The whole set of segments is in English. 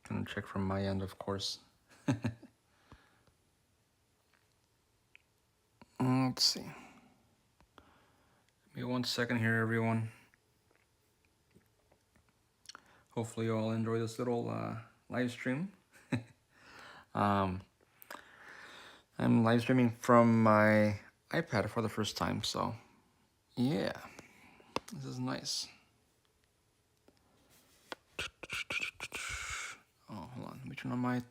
Gonna check from my end, of course. Let's see. Give me 1 second here, everyone. Hopefully you all enjoy this little live stream. I'm live streaming from my iPad for the first time, so yeah, this is nice. Oh, hold on. Let me turn on my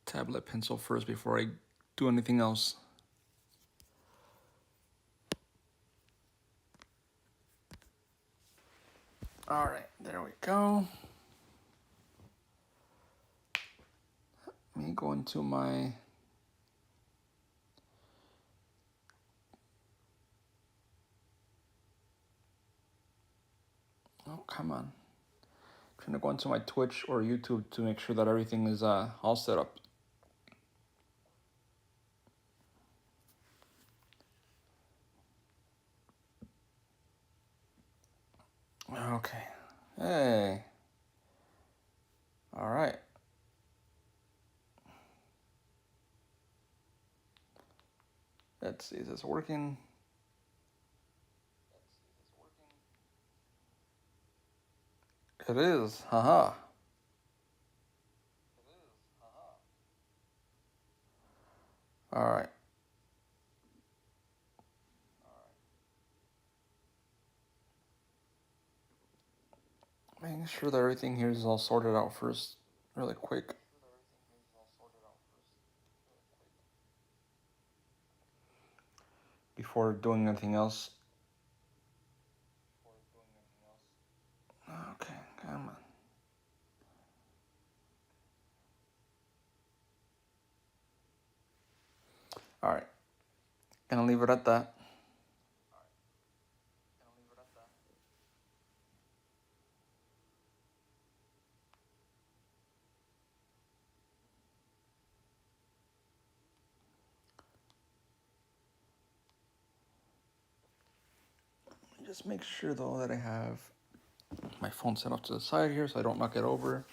tablet pencil first before I do anything else. All right, there we go. Let me go into my come on. I'm trying to go into my Twitch or YouTube to make sure that everything is all set up. Okay. Hey. All right. Let's see, is this working? It is, haha. All right. Making sure that everything here is all sorted out first, really quick. Before doing anything else. Okay, come on. All right. Gonna leave it at that. Just make sure though that I have my phone set off to the side here so I don't knock it over.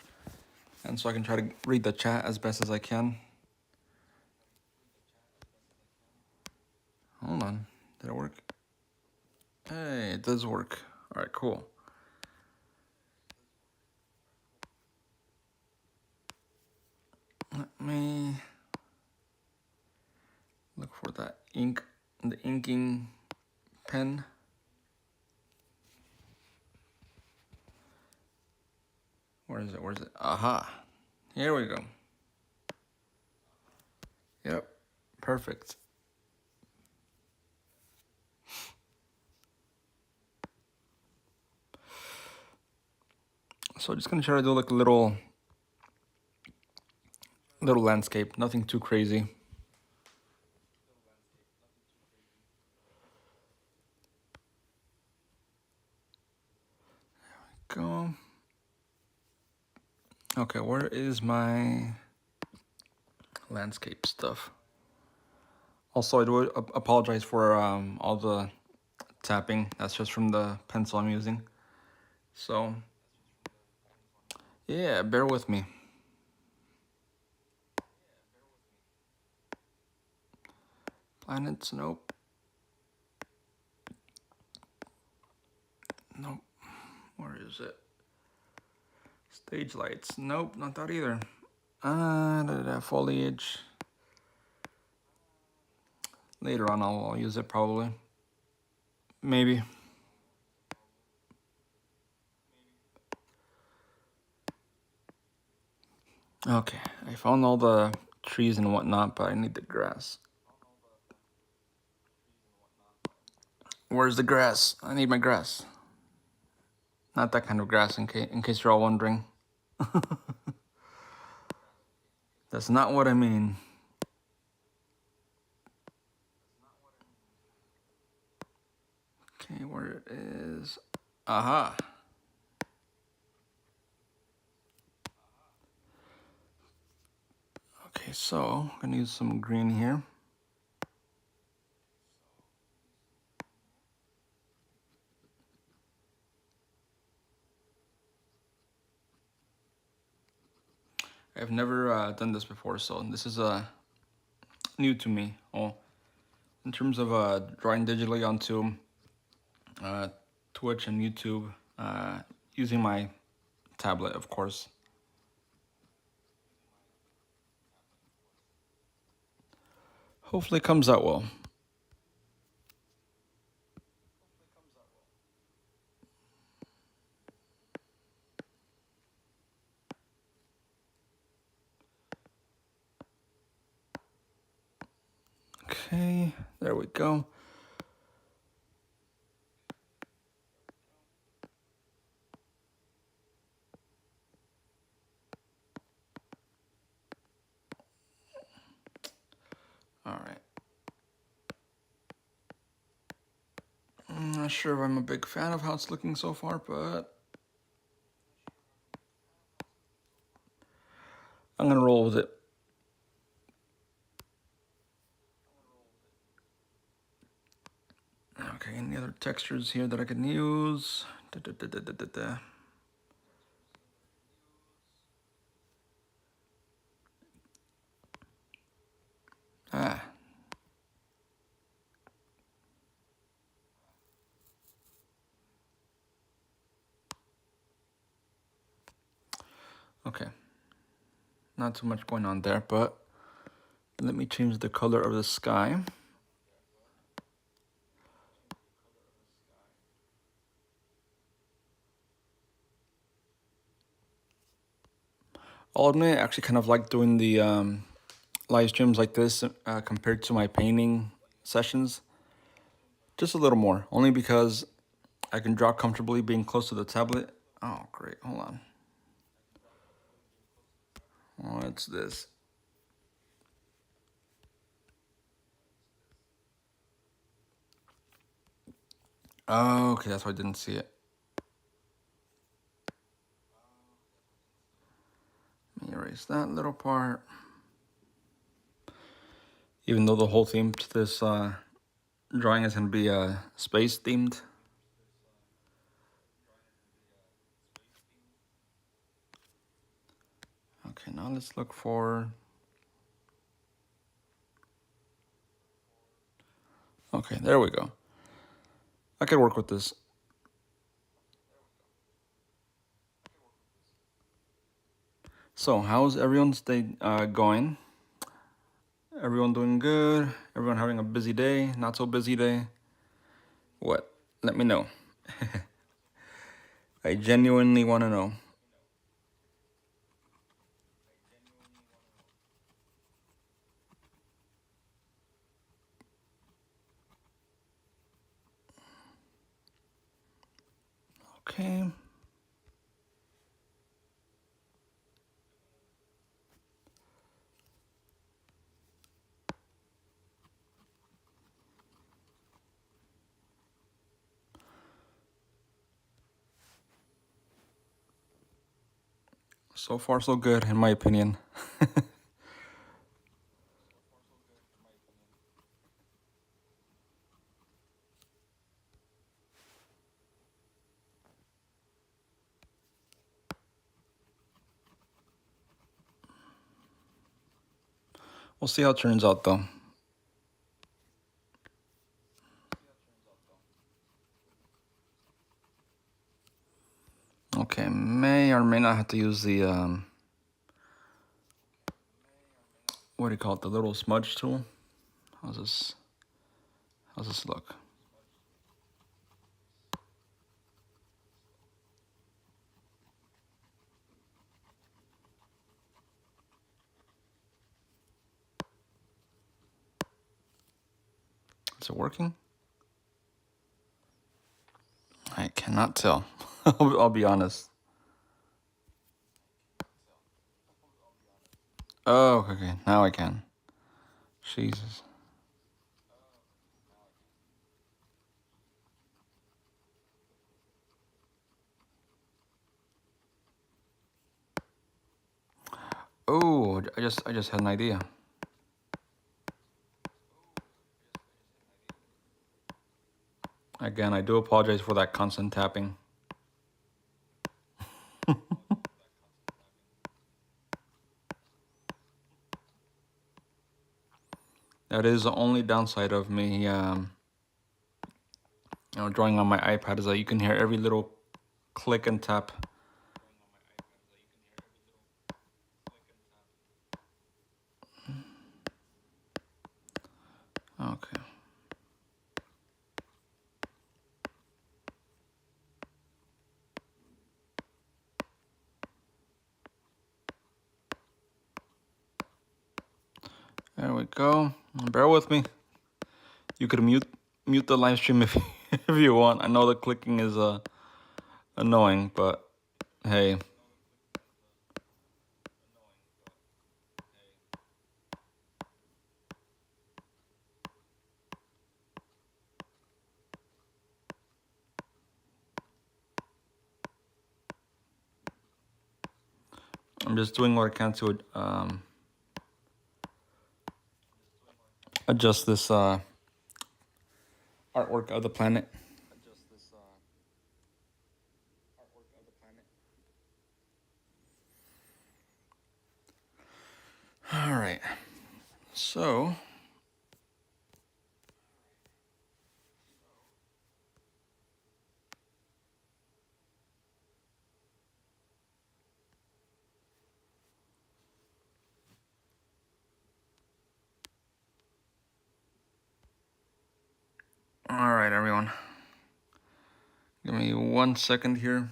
And so I can try to read the chat as best as I can. Hold on. Did it work? Hey, it does work. All right, cool. Let me look for that ink, the inking pen. Where is it? Where is it? Aha. Here we go. Yep. Perfect. So just gonna try to do like a little landscape, nothing too crazy. Go. Okay, where is my landscape stuff? Also, I do apologize for all the tapping. That's just from the pencil I'm using. So, yeah, bear with me. Planets, nope. Nope. Where is it? Stage lights, nope, not that either. Foliage. Later on, I'll use it probably. Maybe. Okay, I found all the trees and whatnot, but I need the grass. Where's the grass? I need my grass. Not that kind of grass, in case you're all wondering. That's not what I mean. Okay, where it is. Aha. Okay, so I'm gonna use some green here. I've never done this before, so this is new to me. Oh, in terms of drawing digitally onto uh, Twitch and YouTube, using my tablet, of course. Hopefully it comes out well. Okay, there we go. All right. I'm not sure if I'm a big fan of how it's looking so far, but I'm gonna roll with it. Okay, any other textures here that I can use? Ah. Okay. Not too much going on there, but let me change the color of the sky. I'll admit, I actually kind of like doing the live streams like this compared to my painting sessions. Just a little more, only because I can draw comfortably being close to the tablet. Oh, great. Hold on. What's this? Oh, okay, that's why I didn't see it. Let me erase that little part. Even though the whole theme to this drawing is going to be space themed. Okay, now let's look for... Okay, there we go. I could work with this. So, how's everyone's day going? Everyone doing good? Everyone having a busy day? Not so busy day? What? Let me know. I genuinely want to know. Okay. So far, so good, in my opinion. We'll see how it turns out, though. Okay, may or may not have to use the, what do you call it, the little smudge tool? How's this look? Is it working? I cannot tell. I'll be honest. Oh, okay, now I can. Jesus. Oh, I just had an idea. Again, I do apologize for that constant tapping. That is the only downside of me, drawing on my iPad, is that you can hear every little click and tap. Okay. There we go. Bear with me. You could mute the live stream if if you want. I know the clicking is annoying, but hey. I'm just doing what I can to adjust this artwork of the planet. All right. So, all right, everyone. Give me 1 second here.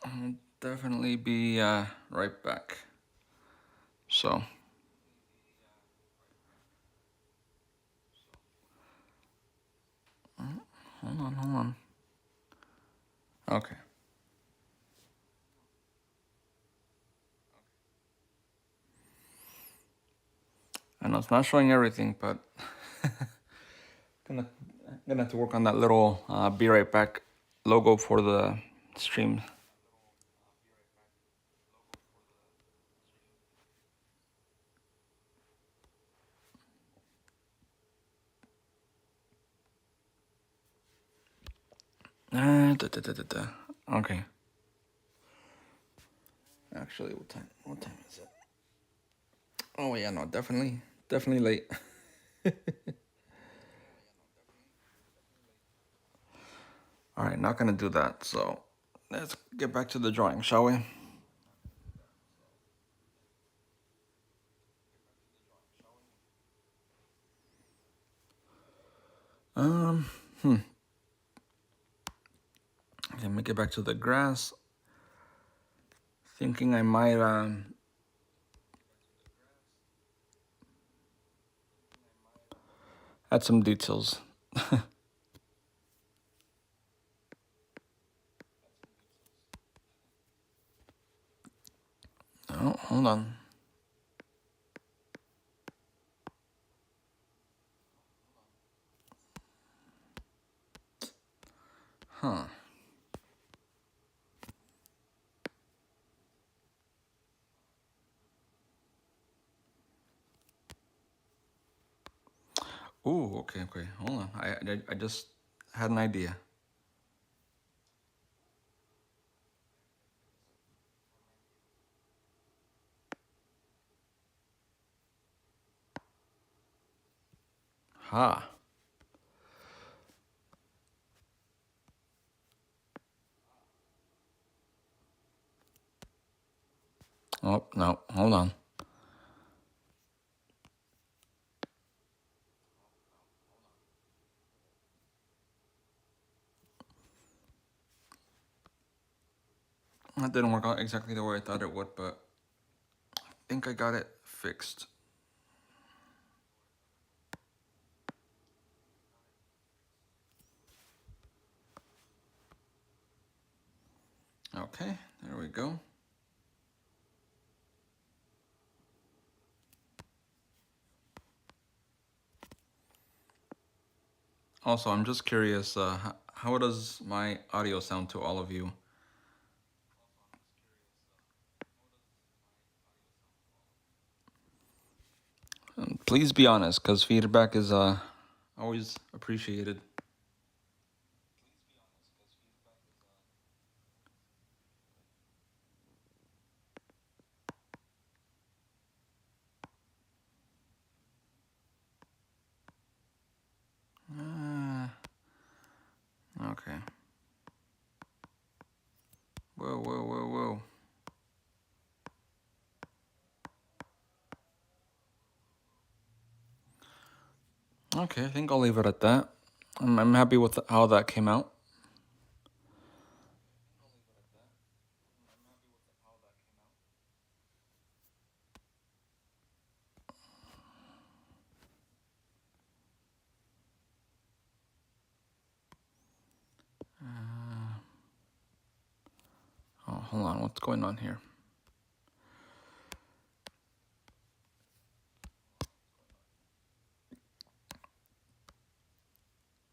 I'll definitely be right back. So, hold on. Okay. I know it's not showing everything, but gonna have to work on that little "Be Right Back" logo for the stream. Okay. Actually, what time? What time is it? Oh yeah, no, definitely late. All right, not gonna do that. So let's get back to the drawing, shall we? Um, okay, let me get back to the grass. Thinking I might add some details. Oh, hold on. Huh. Ooh, okay. Hold on. I just had an idea. Ha. Oh, no, hold on. That didn't work out exactly the way I thought it would, but I think I got it fixed. Okay, there we go. Also, I'm just curious, how does my audio sound to all of you? And please be honest, because feedback is always appreciated. Okay, I think I'll leave it at that. I'm happy with how that came out. Oh, hold on, what's going on here?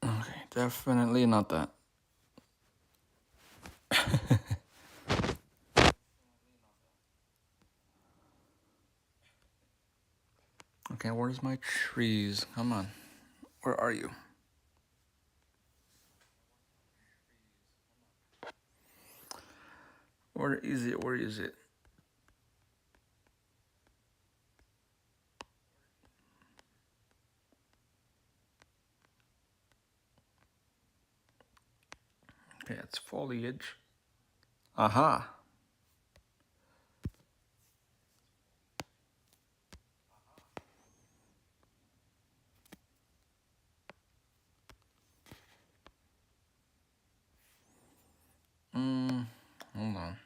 Okay, definitely not that. Okay, where's my trees? Come on. Where are you? Where is it? Where is it? Okay, it's foliage. Aha. Hold on.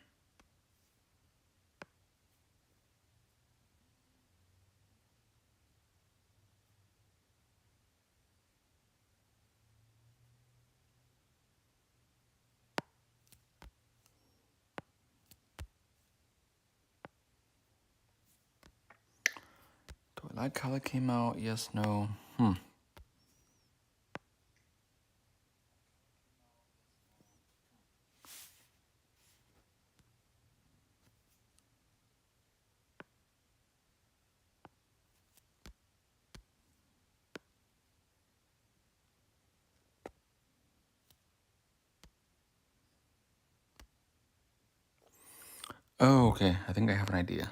Do I like how it came out? Yes, no. Oh, okay. I think I have an idea.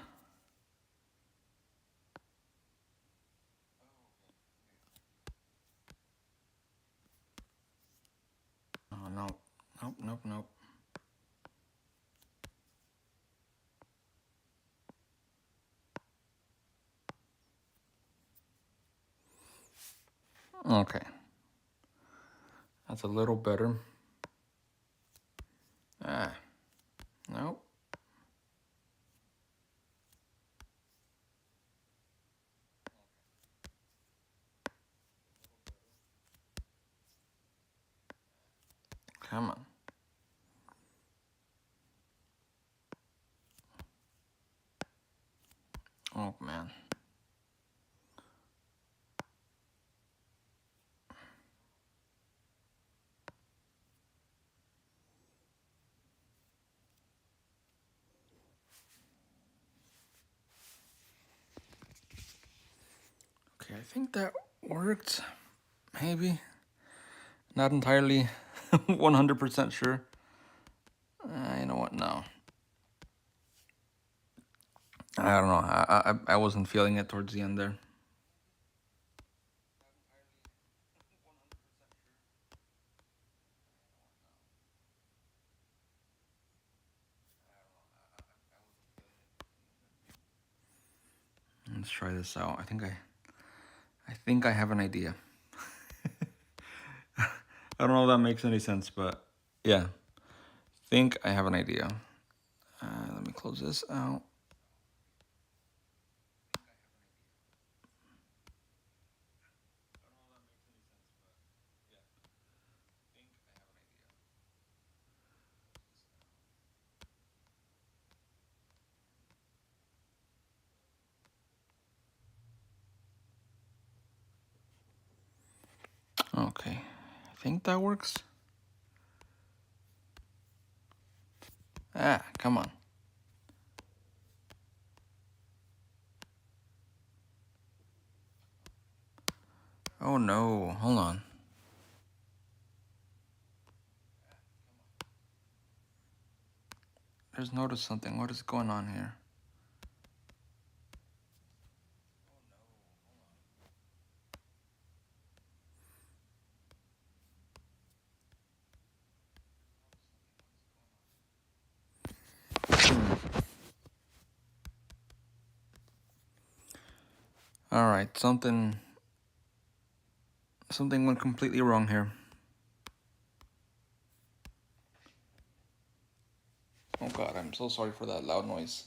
Oh, no. Nope, nope, nope. Okay. That's a little better. Ah. Nope. Come on. Oh, man. Okay, I think that worked. Maybe. Not entirely 100% sure. You know what? No. I don't know. I wasn't feeling it towards the end there. Let's try this out. I think I have an idea. I don't know if that makes any sense, but yeah. Think I have an idea. Let me close this out. Okay. I think that works. Ah, come on. Oh no, hold on. Just noticed something. What is going on here? All right, something Something went completely wrong here. Oh god, I'm so sorry for that loud noise.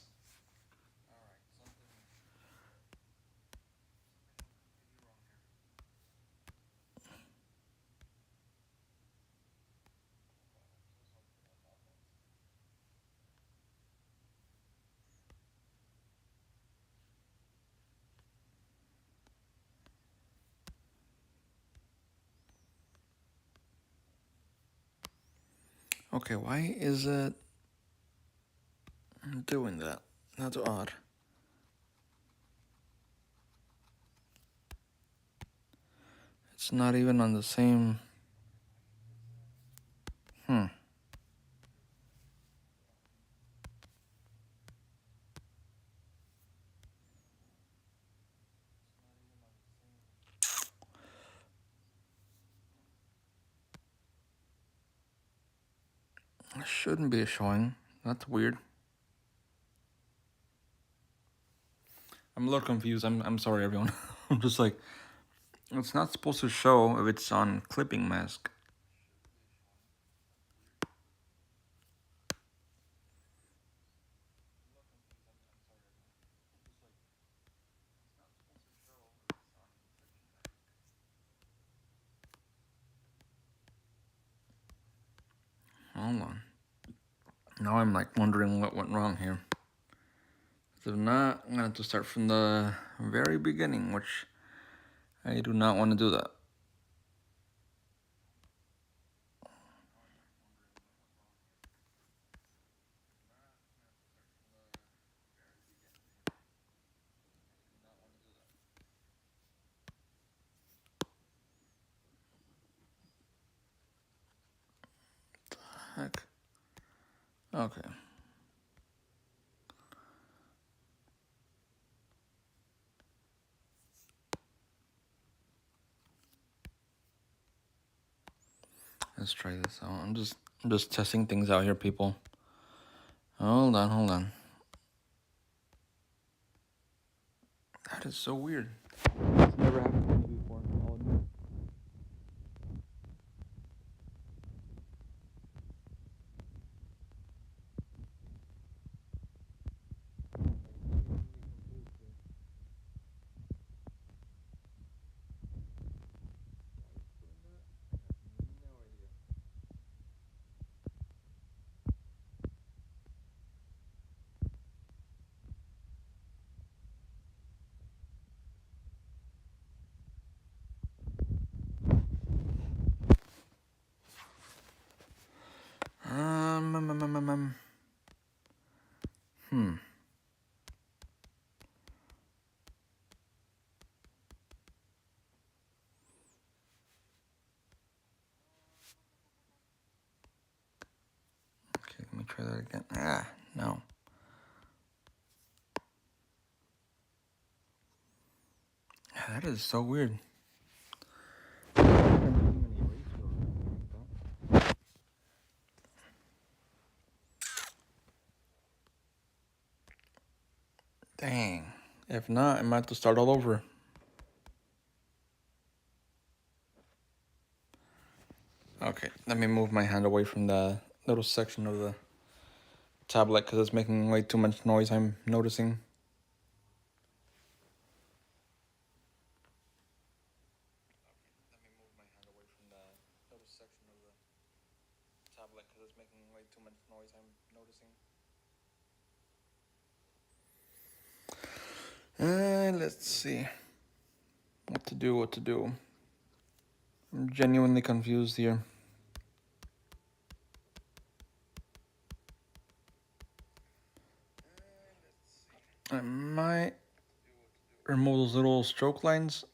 Okay, why is it doing that? That's odd. It's not even on the same... It shouldn't be showing. That's weird. I'm a little confused. I'm sorry, everyone. I'm just like, it's not supposed to show if it's on clipping mask. Hold on. Now I'm like wondering what went wrong here. If not, I'm gonna have to start from the very beginning, which I do not want to do that. Heck. Okay. Let's try this out. I'm just testing things out here, people. Hold on. That is so weird. It's never happened to me before. I'll admit. Um, um, um, um, um, um. Hmm. Okay, let me try that again. Ah, no. That is so weird. Dang. If not, I might have to start all over. Okay, let me move my hand away from the little section of the tablet because it's making way too much noise, I'm noticing. Let me move my hand away from the little section of the tablet because it's making way too much noise, I'm noticing. Let's see. What to do. I'm genuinely confused here. I might remove those little stroke lines.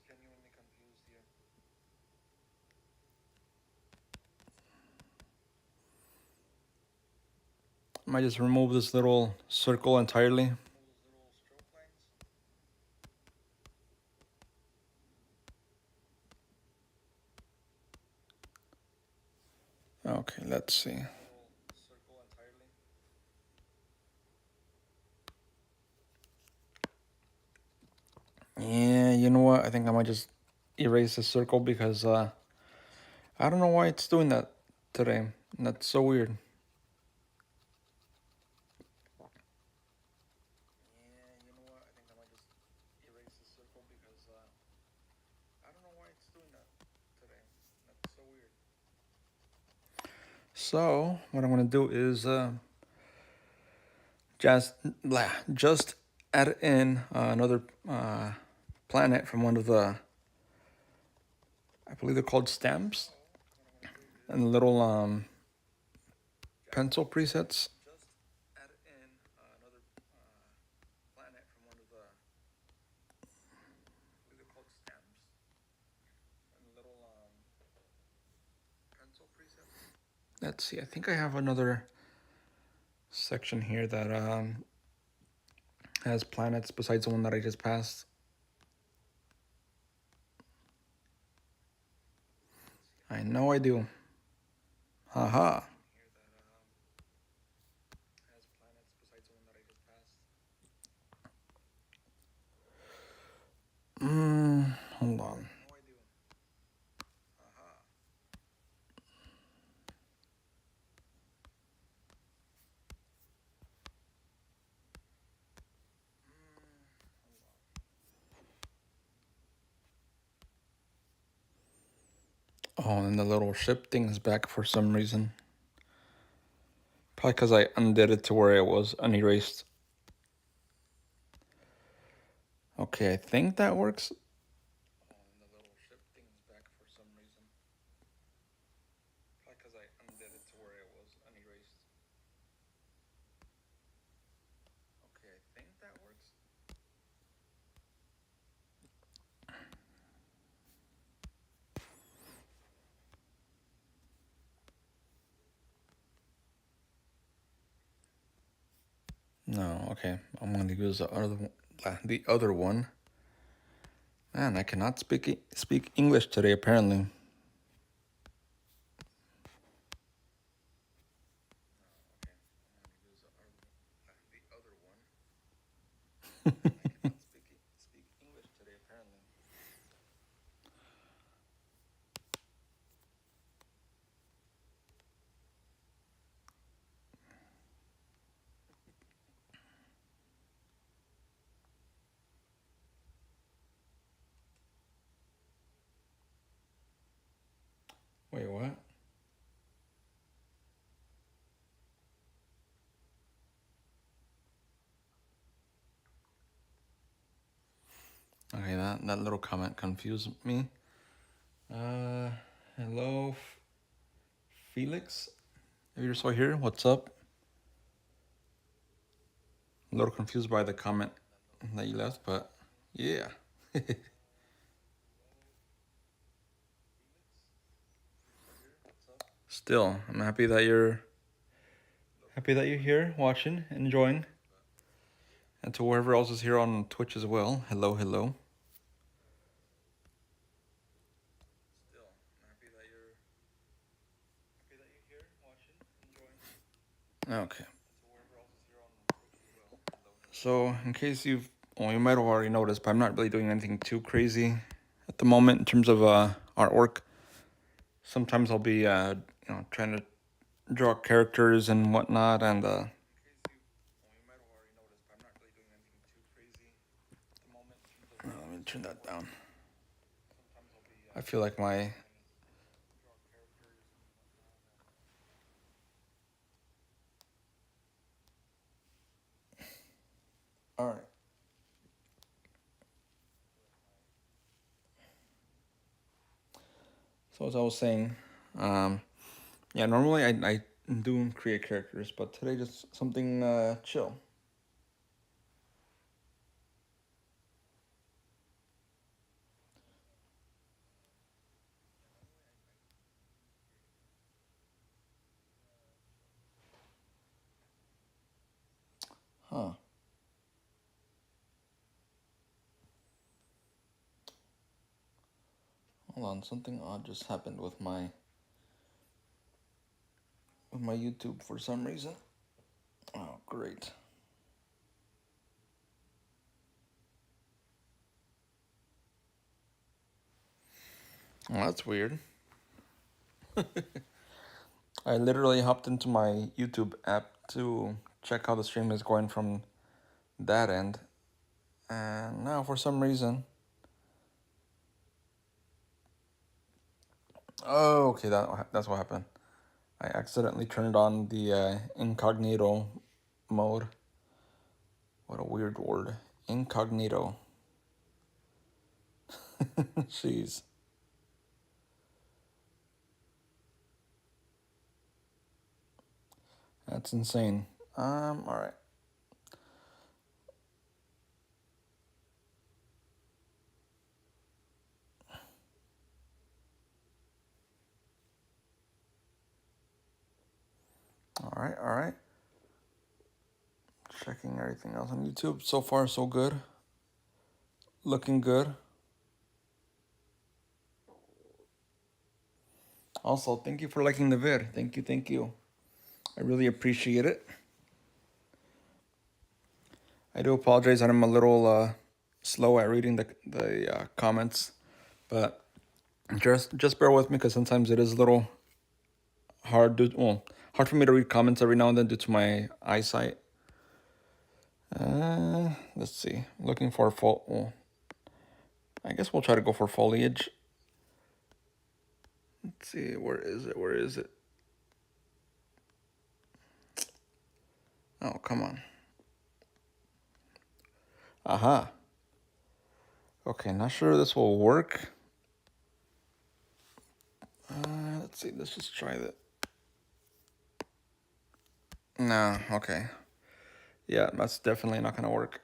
I might just remove this little circle entirely. Okay, let's see. Yeah, you know what? I think I might just erase the circle because I don't know why it's doing that today. That's so weird. So what I'm gonna do is just add in another planet from one of the, I believe they're called stamps, and the little pencil presets. Let's see. I think I have another section here that has planets besides the one that I just passed. I know I do. Haha. Hold on. Oh, and the little ship thing is back for some reason. Probably because I undid it to where it was unerased. Okay, I think that works. No, okay. I'm gonna use the other one. Man, I cannot speak English today apparently. Wait, what? Okay, that little comment confused me. Hello, Felix. If you're still here, what's up? A little confused by the comment that you left, but yeah. Still, I'm happy that you're here watching, enjoying. And to whoever else is here on Twitch as well, hello, hello. Okay. So, in case you might have already noticed, but I'm not really doing anything too crazy at the moment in terms of artwork. Sometimes I'll be, trying to draw characters and whatnot, and let me turn that down. I feel like my all right. So as I was saying, yeah, normally I do create characters, but today just something chill. Huh. Hold on, something odd just happened with my YouTube for some reason. Oh, great. Well, that's weird. I literally hopped into my YouTube app to check how the stream is going from that end. And now for some reason... Oh, okay, that's what happened. I accidentally turned on the incognito mode. What a weird word. Incognito. Jeez. That's insane. Alright. Alright. Checking everything else on YouTube. So far, so good. Looking good. Also, thank you for liking the vid. Thank you. I really appreciate it. I do apologize that I'm a little slow at reading the comments, but just bear with me because sometimes it is a little hard for me to read comments every now and then due to my eyesight. Let's see. Looking for I guess we'll try to go for foliage. Let's see. Where is it? Oh, come on. Aha. Okay, not sure this will work. Let's see. Let's just try that. No. Okay. Yeah, that's definitely not gonna work.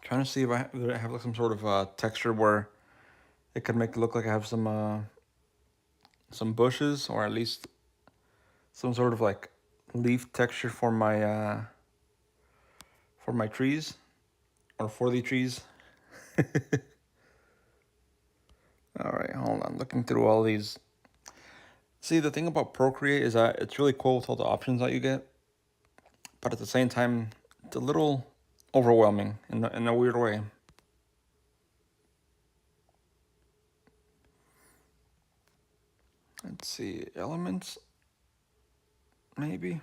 Trying to see if I have like some sort of texture where it could make it look like I have some bushes, or at least some sort of like leaf texture for my trees, or for the trees. All right, hold on. Looking through all these. See, the thing about Procreate is that it's really cool with all the options that you get, but at the same time, it's a little overwhelming in a weird way. Let's see, elements, maybe?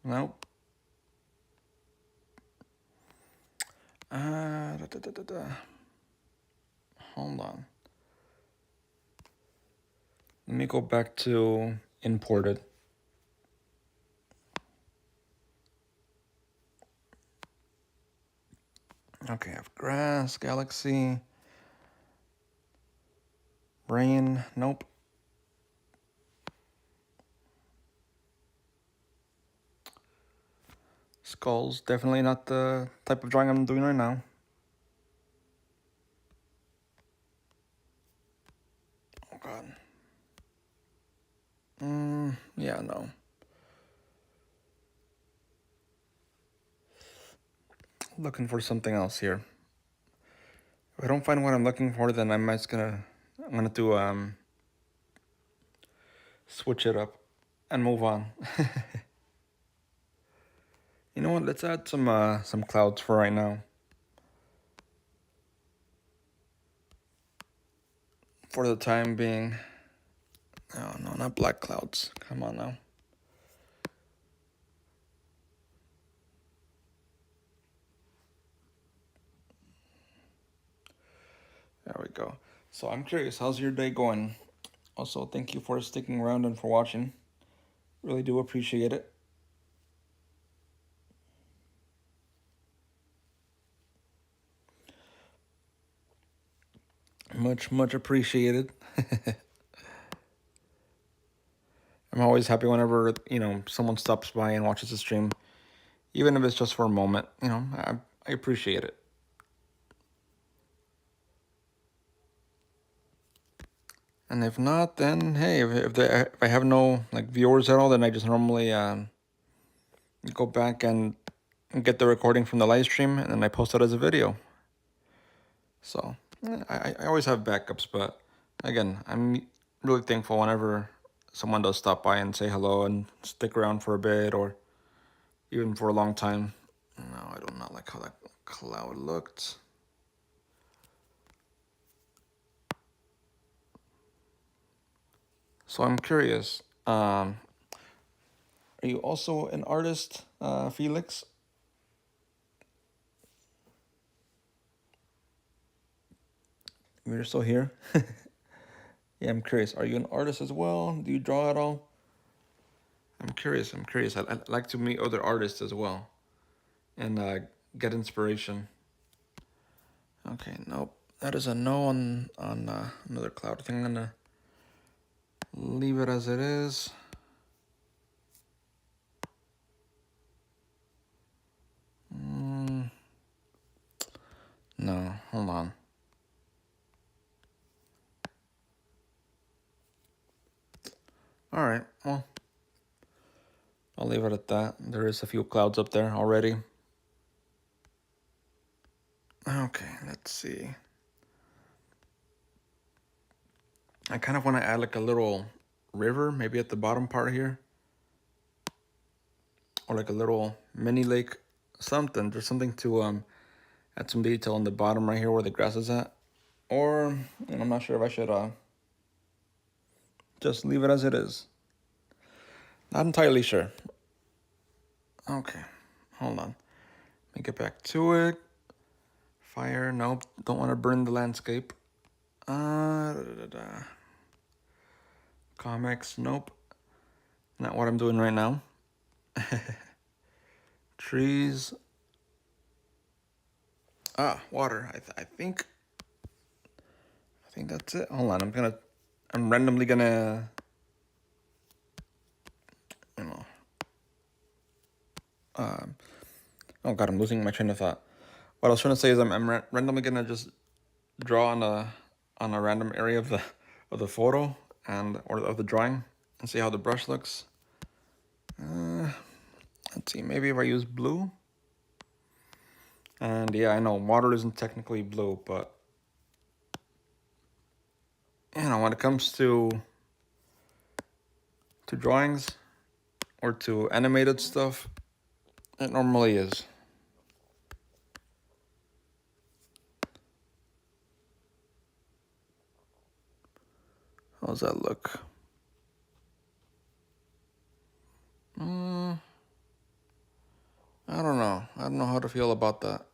Nope. Hold on. Let me go back to imported. Okay, I have grass, galaxy, brain, nope. Skulls, definitely not the type of drawing I'm doing right now. Oh god. Yeah, no. Looking for something else here. If I don't find what I'm looking for, then I'm gonna do switch it up and move on. You know what? Let's add some clouds for right now. For the time being. Oh no, not black clouds. Come on now. There we go. So I'm curious, how's your day going? Also, thank you for sticking around and for watching. Really do appreciate it. Much appreciated. I'm always happy whenever, someone stops by and watches the stream. Even if it's just for a moment, I appreciate it. And if not, then hey, if I have no viewers at all, then I just normally go back and get the recording from the live stream, and then I post it as a video. So I always have backups, but again, I'm really thankful whenever someone does stop by and say hello and stick around for a bit, or even for a long time. No, I do not like how that cloud looked. So I'm curious, are you also an artist, Felix? You're still here? Yeah, I'm curious. Are you an artist as well? Do you draw at all? I'm curious. I'm curious. I'd like to meet other artists as well and get inspiration. Okay, nope. That is a no on another cloud. I think I'm gonna leave it as it is. No, hold on. All right, well, I'll leave it at that. There is a few clouds up there already. Okay, let's see. I kind of want to add like a little river, maybe at the bottom part here. Or like a little mini lake, something. There's something to add some detail on the bottom right here where the grass is at. Or, and I'm not sure if I should just leave it as it is. Not entirely sure. Okay, hold on. Let me get back to it. Fire, nope. Don't want to burn the landscape. Comics, nope. Not what I'm doing right now. Trees. Water. I think that's it. Hold on. I'm randomly gonna, you know. Oh God, I'm losing my train of thought. What I was trying to say is I'm randomly gonna just draw on a random area of the photo or of the drawing and see how the brush looks. Let's see, maybe if I use blue. And yeah, I know water isn't technically blue, but you know, when it comes to drawings or to animated stuff, it normally is. How's that look? I don't know. I don't know how to feel about that.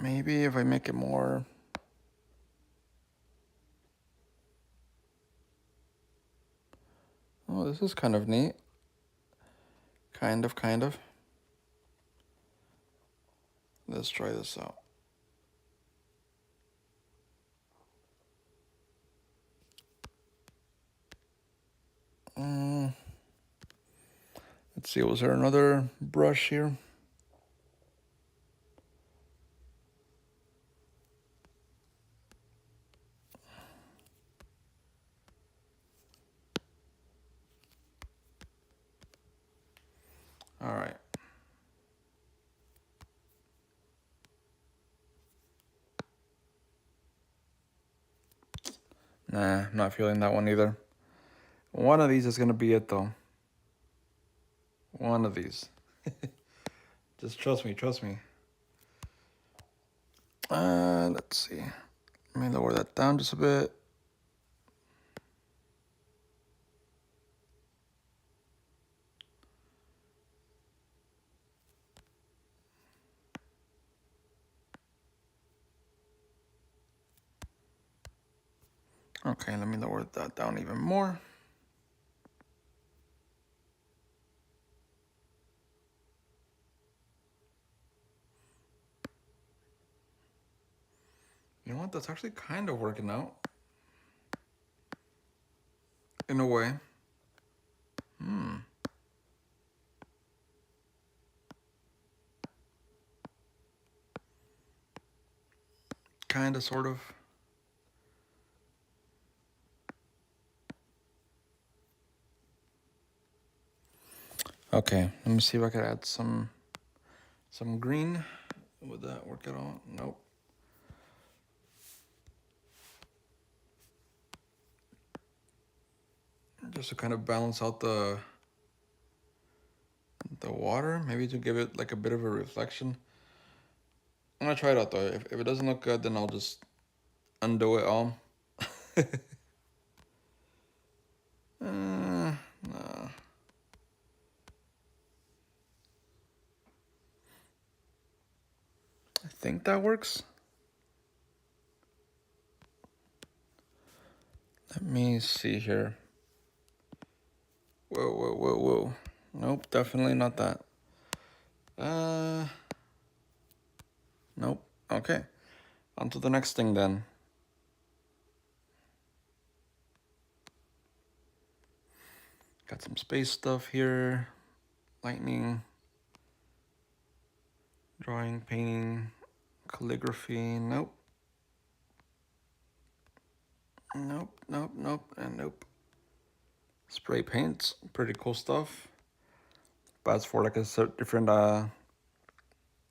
Maybe if I make it more. Oh, this is kind of neat. Kind of. Let's try this out. Let's see, was there another brush here? All right. Nah, not feeling that one either. One of these is gonna be it though. One of these. Just trust me. Let's see. Let me lower that down just a bit. Okay, let me lower that down even more. You know what? That's actually kind of working out. In a way. Kind of, sort of. Okay, let me see if I could add some green. Would that work at all? Nope. Just to kind of balance out the water, maybe to give it like a bit of a reflection. I'm gonna try it out though. If it doesn't look good, then I'll just undo it all. No. I think that works. Let me see here. Whoa, whoa, whoa, whoa. Nope, definitely not that. Nope. Okay. On to the next thing then. Got some space stuff here. Lightning. Drawing, painting, calligraphy. Nope. Nope, nope, nope, and nope. Spray paints. Pretty cool stuff. But it's for like a different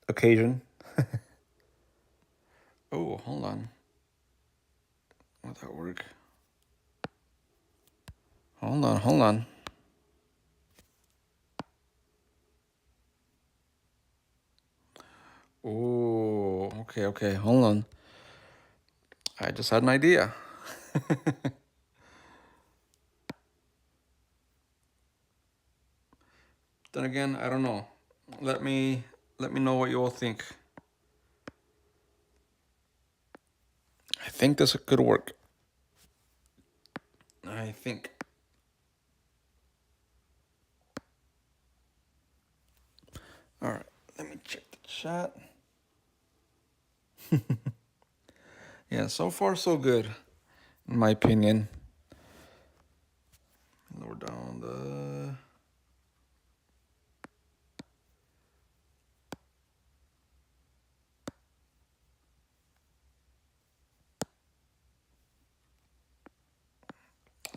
occasion. Oh, hold on. Would that work? Hold on, hold on. Oh, okay, okay, hold on. I just had an idea. Then again, I don't know. Let me know what you all think. I think this could work. I think. All right, let me check the chat. Yeah, so far so good, in my opinion. Lower down the.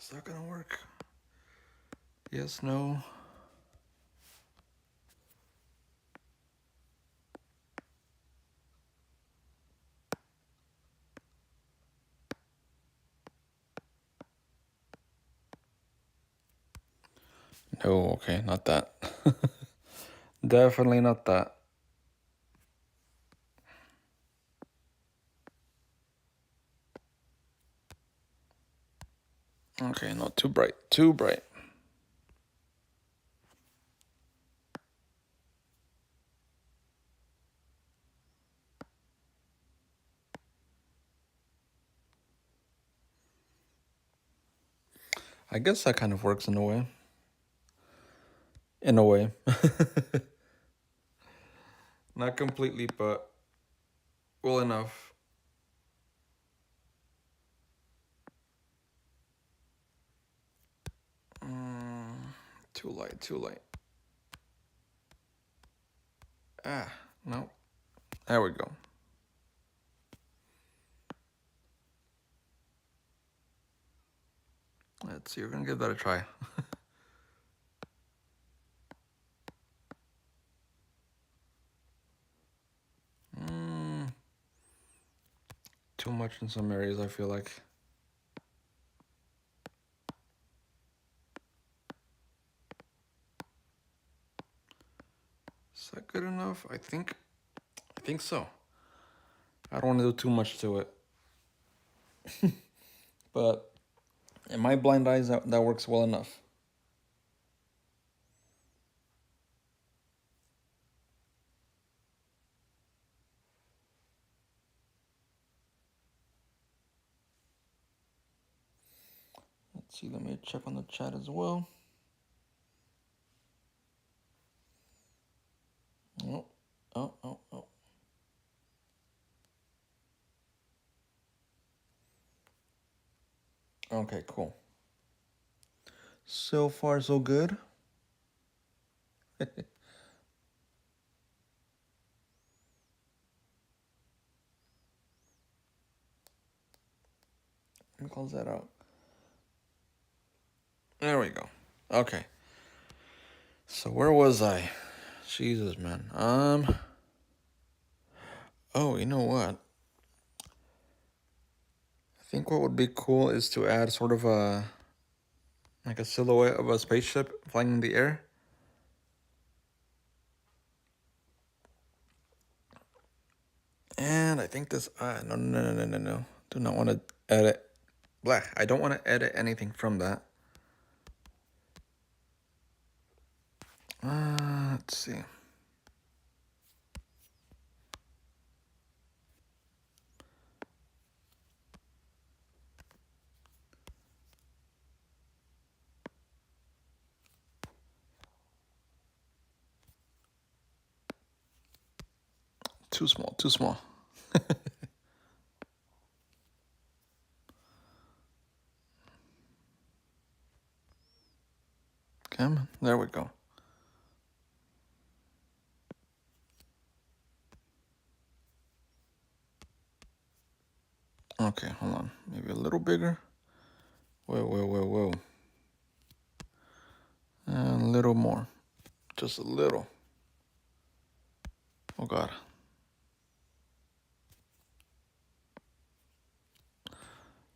Is that gonna work? Yes, no. No, okay, not that. Definitely not that. Okay, not too bright, too bright. I guess that kind of works in a way. In a way. Not completely, but well enough. Too light, too light. Ah, no. There we go. Let's see, we're gonna give that a try. Too much in some areas, I feel like. Is that good enough? I think so. I don't want to do too much to it. But in my blind eyes, that works well enough. Let's see, let me check on the chat as well. Oh, oh, oh, oh. Okay, cool. So far, so good. Let me close that out. There we go. Okay. So where was I? Jesus, man. Oh, you know what? I think what would be cool is to add sort of like a silhouette of a spaceship flying in the air. And I think this, no, no, no, no, no, no. Do not want to edit. Blah, I don't want to edit anything from that. Let's see. Too small, too small. Come on, there we go. Okay, hold on. Maybe a little bigger. Whoa, whoa, whoa, whoa. And a little more. Just a little. Oh, God.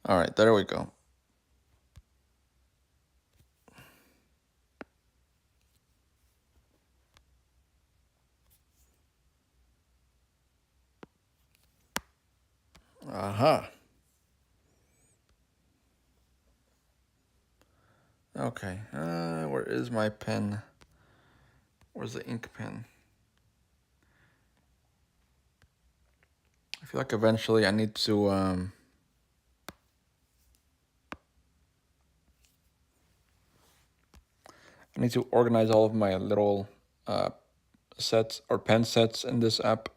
All right, there we go. Aha. Okay, where is my pen? Where's the ink pen? I feel like eventually I need to, I need to organize all of my little sets or pen sets in this app,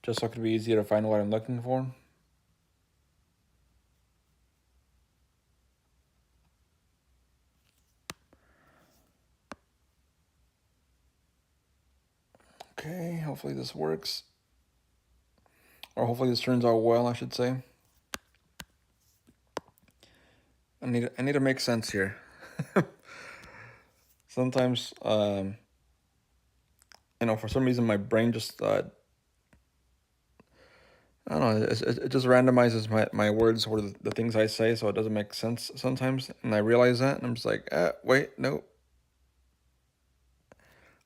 just so it can be easier to find what I'm looking for. Okay, hopefully this works. Or hopefully this turns out well, I should say. I need to make sense here. Sometimes, you know, for some reason my brain just, I don't know, it just randomizes my words or the things I say, so it doesn't make sense sometimes. And I realize that, and I'm just like, wait, no.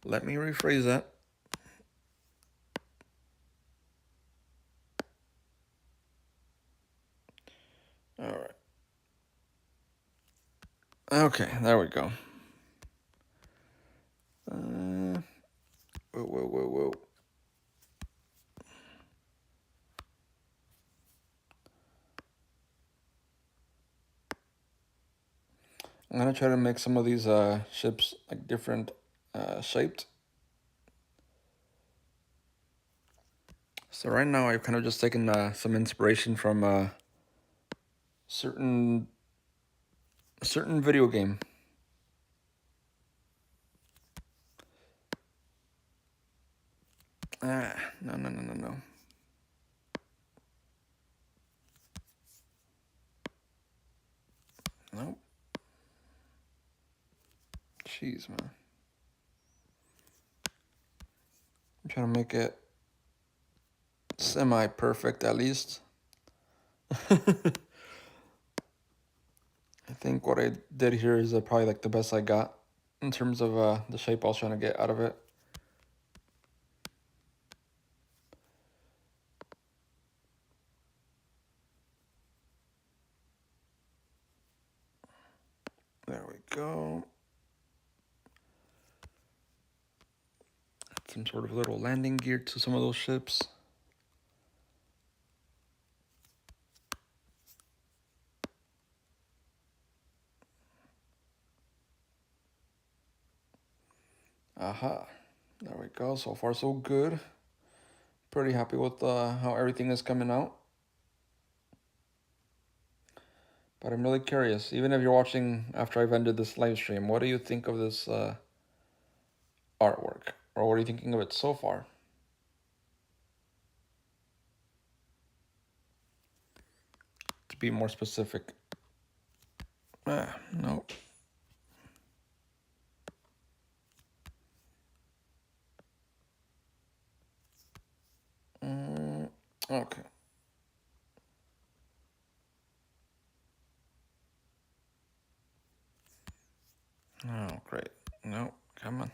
Let me rephrase that. All right. Okay, there we go. Whoa, whoa, whoa, whoa. I'm gonna try to make some of these ships like different shaped. So right now I've kind of just taken some inspiration from a certain video game. No, no, no, no, no. Nope. Jeez, man. I'm trying to make it semi-perfect at least. I think what I did here is probably like the best I got in terms of the shape I was trying to get out of it. There we go. Some sort of little landing gear to some of those ships. Aha. There we go. So far, so good. Pretty happy with how everything is coming out. But I'm really curious, even if you're watching after I've ended this live stream, what do you think of this artwork? Or what are you thinking of it so far? To be more specific. Nope. Okay. Oh, great. Nope. Come on.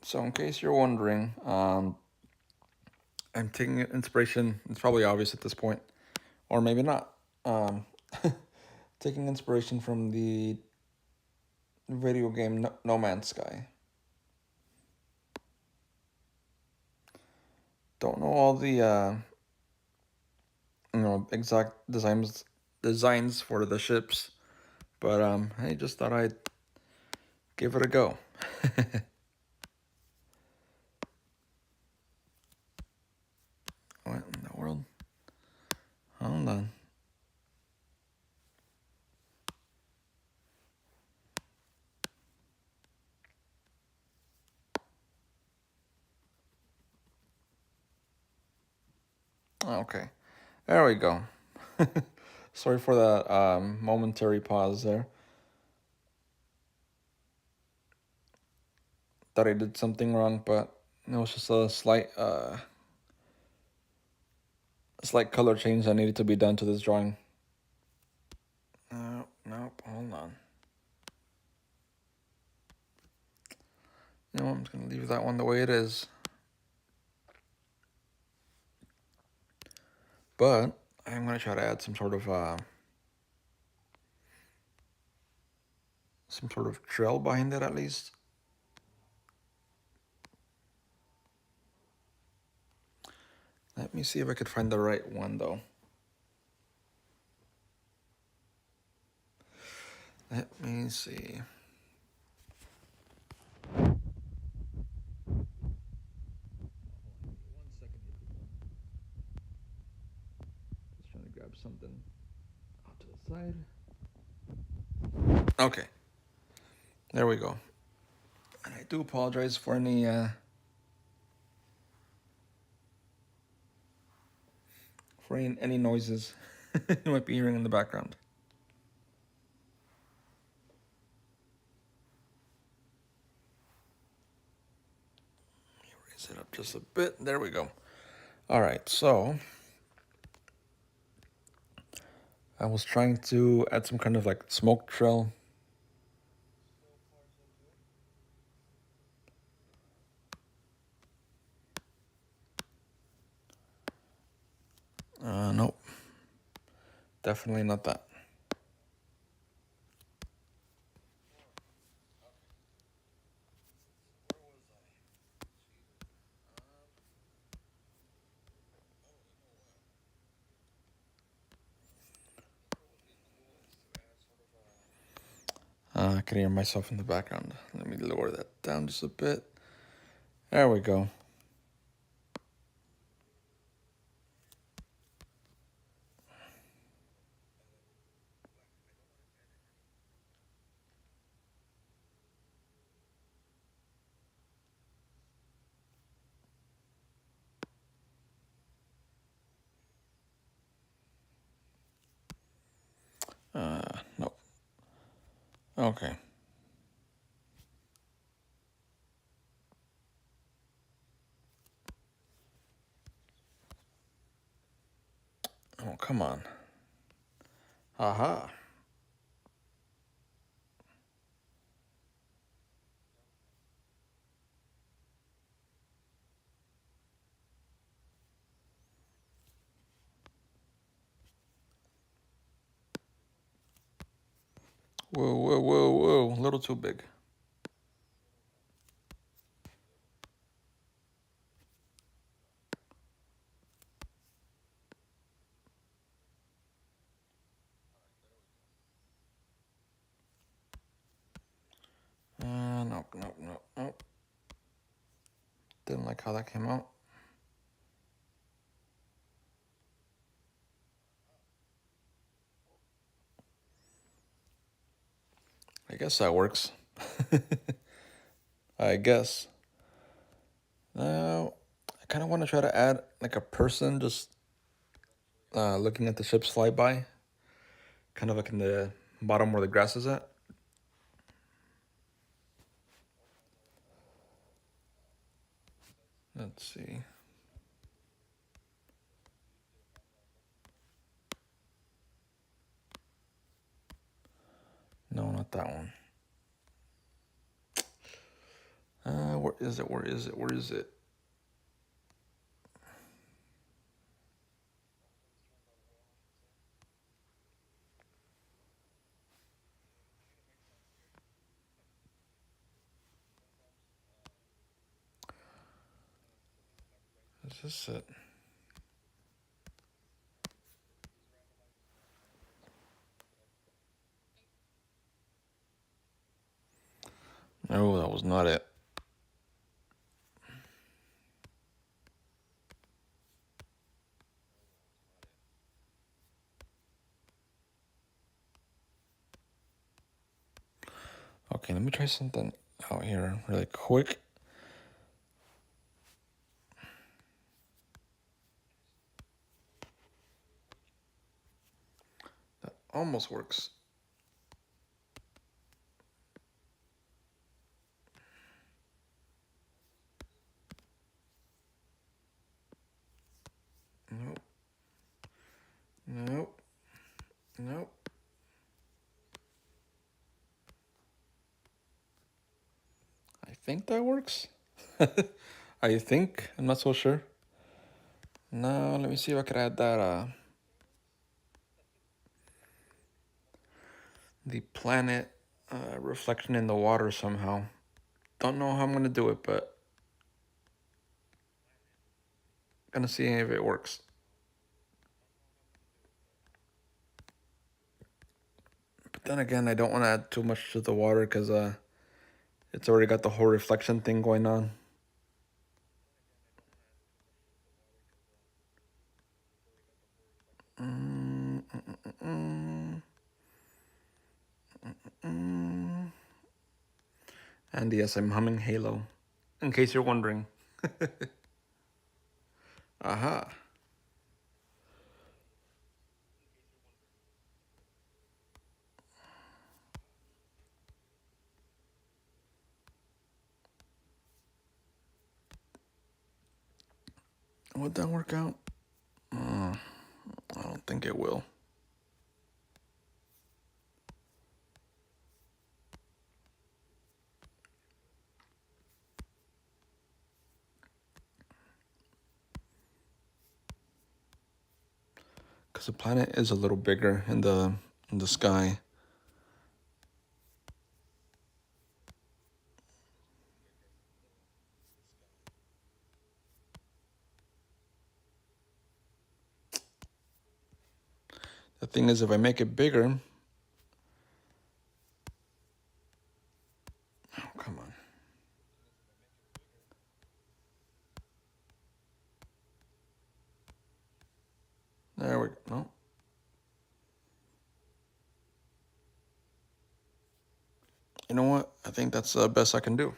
So in case you're wondering, I'm taking inspiration. It's probably obvious at this point, or maybe not. Um, taking inspiration from the video game No Man's Sky. Don't know all the exact designs for the ships, but I just thought I'd give it a go. What in the world? Hold on. Okay, there we go. Sorry for that momentary pause there. Thought I did something wrong, but it was just a slight color change that needed to be done to this drawing. Nope, hold on. You know, I'm just gonna leave that one the way it is. But I'm gonna try to add some sort of trail behind it at least. Let me see if I could find the right one though. Let me see. Just trying to grab something out to the side. Okay. There we go. And I do apologize for any noises you might be hearing in the background. Raise it up just a bit. There we go. All right, so I was trying to add some kind of like smoke trail. Nope. Definitely not that. I can hear myself in the background. Let me lower that down just a bit. There we go. Nope. Okay. Oh, come on. Aha. Whoa, whoa, whoa, whoa. A little too big. Nope. Didn't like how that came out. I guess that works. I guess. Now, I kind of want to try to add like a person just looking at the ship fly by. Kind of like in the bottom where the grass is at. Let's see. No, not that one. is it? Where is it? Where is it? Is this it? No, that was not it. Okay, let me try something out here really quick. That almost works. Nope. Nope. Nope. I think that works. I think. I'm not so sure. Now, let me see if I could add that, the planet reflection in the water somehow. Don't know how I'm gonna do it, but gonna see if it works. But then again, I don't want to add too much to the water because it's already got the whole reflection thing going on. Mm, mm, mm, mm, mm. And yes, I'm humming Halo, in case you're wondering. Aha. Would that work out? I don't think it will. Because the planet is a little bigger in the sky. The thing is, if I make it bigger, oh, come on. There we go. No. You know what? I think that's the best I can do.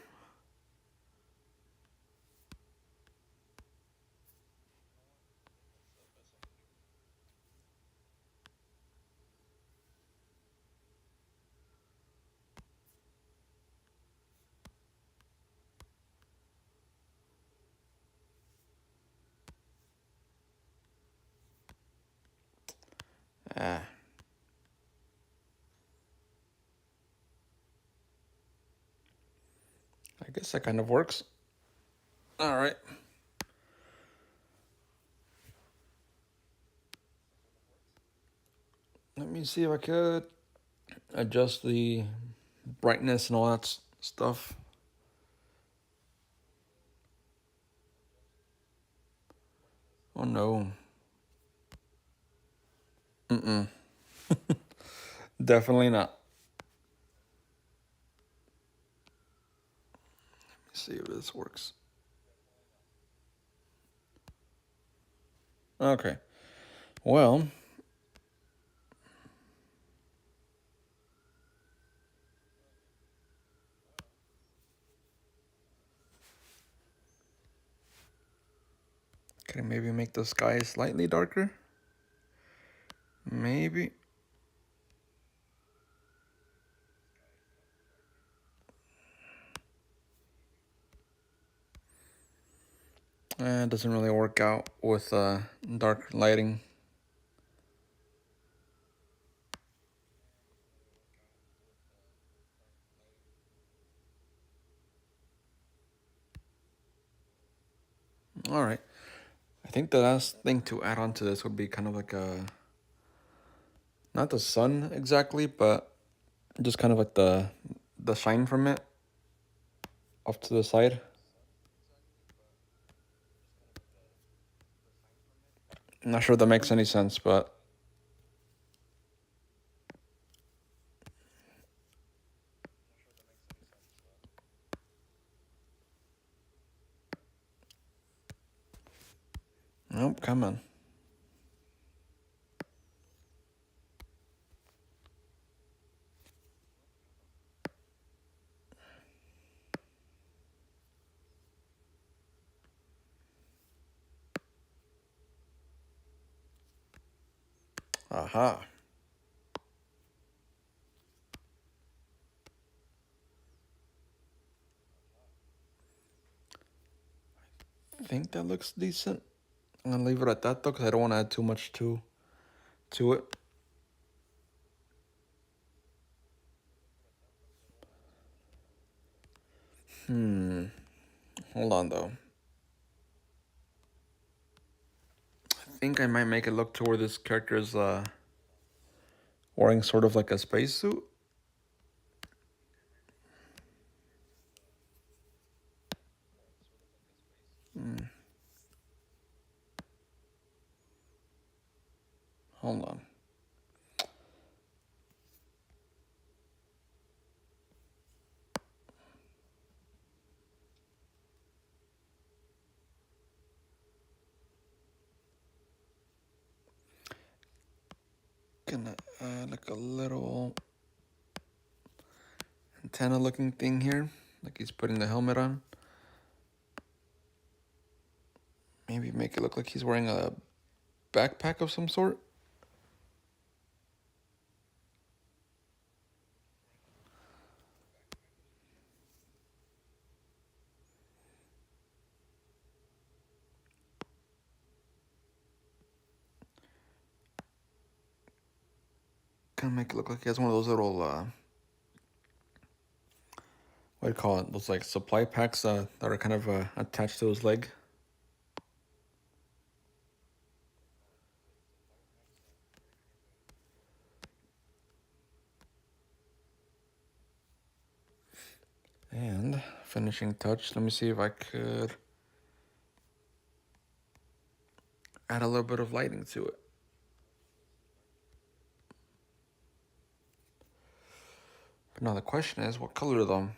Ah. I guess that kind of works. All right. Let me see if I could adjust the brightness and all that stuff. Oh no. Mm-mm. Definitely not. Let me see if this works. Okay. Well, can I maybe make the sky slightly darker? Maybe. It doesn't really work out with dark lighting. All right. I think the last thing to add on to this would be kind of like a, not the sun exactly, but just kind of like the shine from it off to the side. I'm not sure if that makes any sense, but nope, come on. Aha. I think that looks decent. I'm gonna leave it at that though, because I don't want to add too much to it. Hold on though. I think I might make it look to where this character is wearing sort of like a spacesuit. Hold on. Gonna add like a little antenna looking thing here, like he's putting the helmet on. Maybe make it look like he's wearing a backpack of some sort. Kind of make it look like he has one of those little what do you call it? Those like supply packs that are kind of attached to his leg. And finishing touch. Let me see if I could add a little bit of lighting to it. But now the question is, what color though?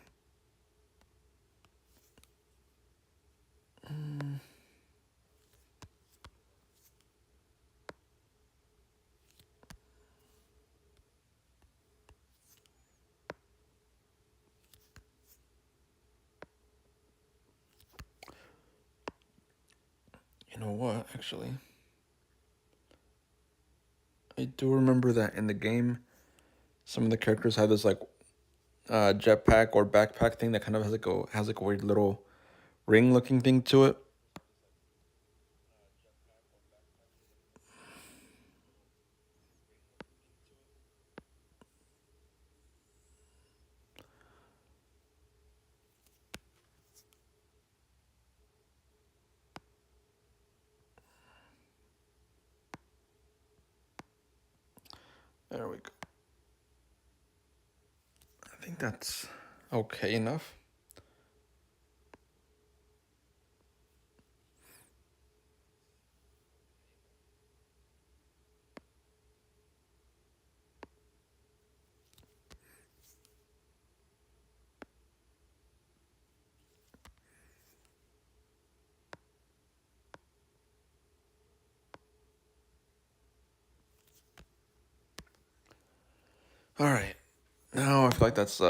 You know what, actually? I do remember that in the game, some of the characters have this like jetpack or backpack thing that kind of has like a weird little ring looking thing to it. There we go. I think that's okay enough. All right. Now I feel like that's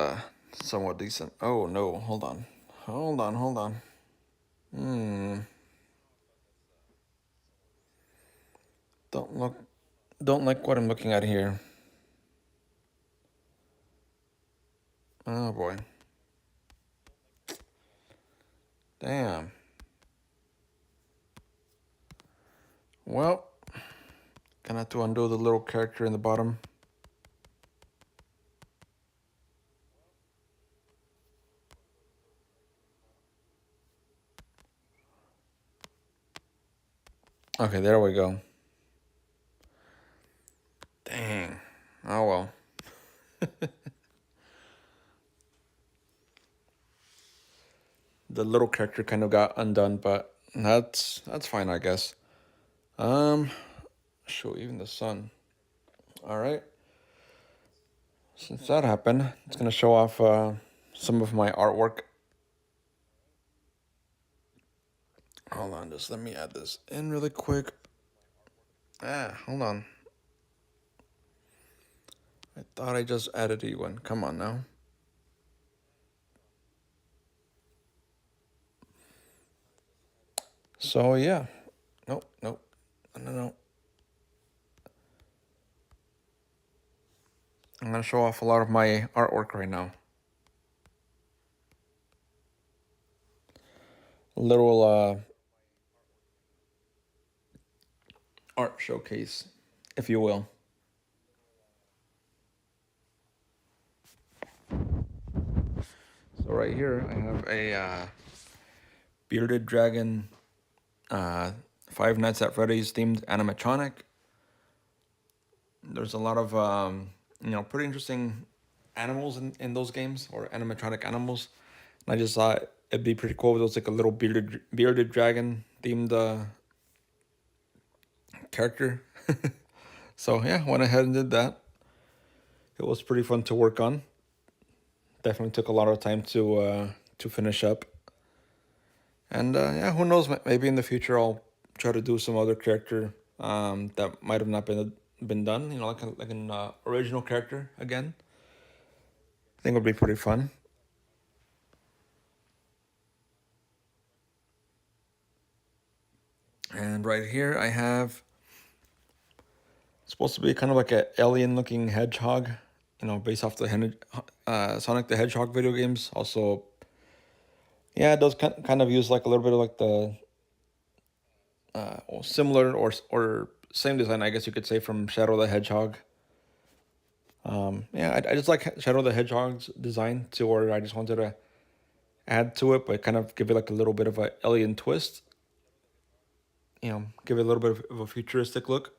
somewhat decent. Oh no, hold on. Hold on. Hmm. Don't look don't like what I'm looking at here. Oh boy. Damn. Well, gonna have to undo the little character in the bottom. Okay, there we go. Dang. Oh well. The little character kind of got undone, but that's fine, I guess. Um, shoot, even the sun. All right. Since that happened, it's gonna show off some of my artwork. Hold on, just let me add this in really quick. Hold on. I thought I just added you one. Come on now. So yeah. Nope, nope. No. I'm gonna show off a lot of my artwork right now. A little art showcase, if you will. So right here I have a bearded dragon, Five Nights at Freddy's themed animatronic. There's a lot of pretty interesting animals in those games, or animatronic animals. And I just thought it'd be pretty cool if it was like a little bearded dragon themed character. So yeah, went ahead and did that. It was pretty fun to work on. Definitely took a lot of time to finish up. And yeah, who knows? Maybe in the future I'll try to do some other character that might have not been done. You know, like an original character again. I think it would be pretty fun. And right here I have supposed to be kind of like an alien-looking hedgehog. You know, based off the Sonic the Hedgehog video games. Also, yeah, it does kind of use like a little bit of like the similar or same design, I guess you could say, from Shadow the Hedgehog. Yeah, I just like Shadow the Hedgehog's design to where I just wanted to add to it, but kind of give it like a little bit of an alien twist. You know, give it a little bit of a futuristic look.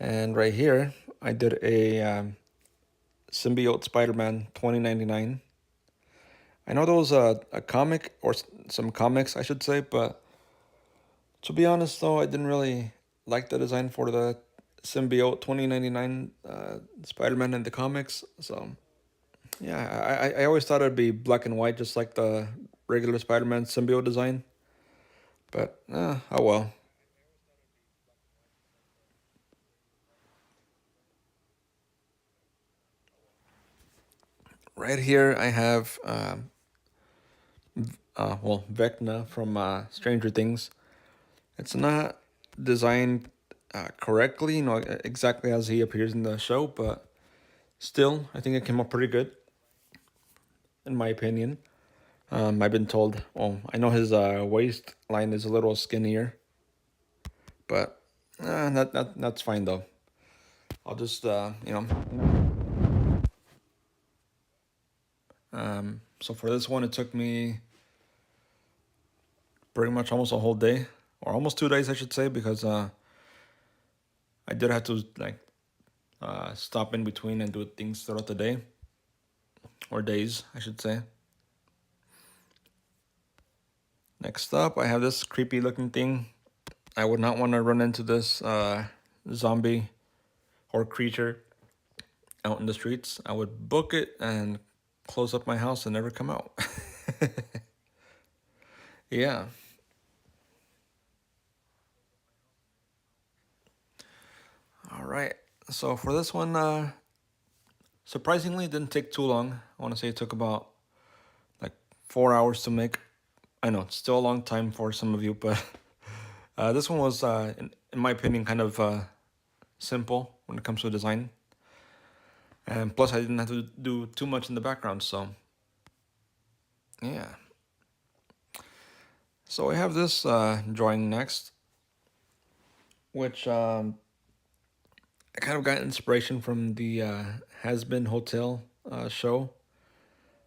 And right here, I did a Symbiote Spider-Man 2099. I know there was a comic, or some comics, I should say, but to be honest, though, I didn't really like the design for the Symbiote 2099 Spider-Man in the comics. So, yeah, I always thought it'd be black and white, just like the regular Spider-Man symbiote design. But, oh well. Right here, I have, Vecna from Stranger Things. It's not designed correctly, you know, exactly as he appears in the show, but still, I think it came out pretty good, in my opinion. I've been told, well, I know his waistline is a little skinnier, but that's fine though. I'll just, so for this one, it took me pretty much almost a whole day, or almost 2 days, I should say, because I did have to like stop in between and do things throughout the day, or days, I should say. Next up, I have this creepy looking thing. I would not want to run into this zombie or creature out in the streets. I would book it and close up my house and never come out. Yeah. All right. So for this one, surprisingly, it didn't take too long. I want to say it took about like 4 hours to make. I know it's still a long time for some of you, but this one was, in my opinion, kind of simple when it comes to design. And plus, I didn't have to do too much in the background, so yeah. So I have this drawing next, which I kind of got inspiration from the Has Been Hotel show.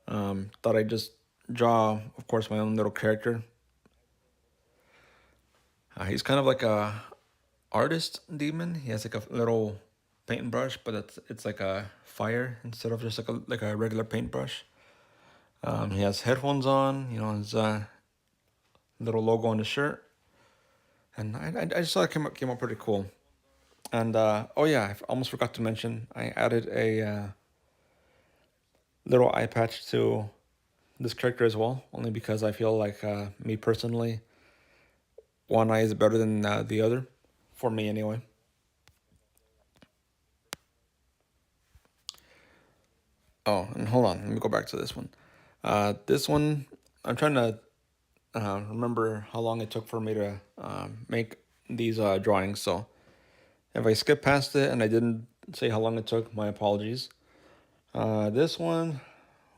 Thought I'd just draw, of course, my own little character. He's kind of like a artist demon. He has like a little paintbrush, but it's like a fire instead of just like a regular paintbrush. He has headphones on, you know, his little logo on his shirt, and I just thought it came out pretty cool. And oh yeah, I almost forgot to mention I added a little eye patch to this character as well, only because I feel like me personally, one eye is better than the other, for me anyway. Oh, and hold on, let me go back to this one. This one, I'm trying to remember how long it took for me to make these drawings. So if I skip past it and I didn't say how long it took, my apologies. This one,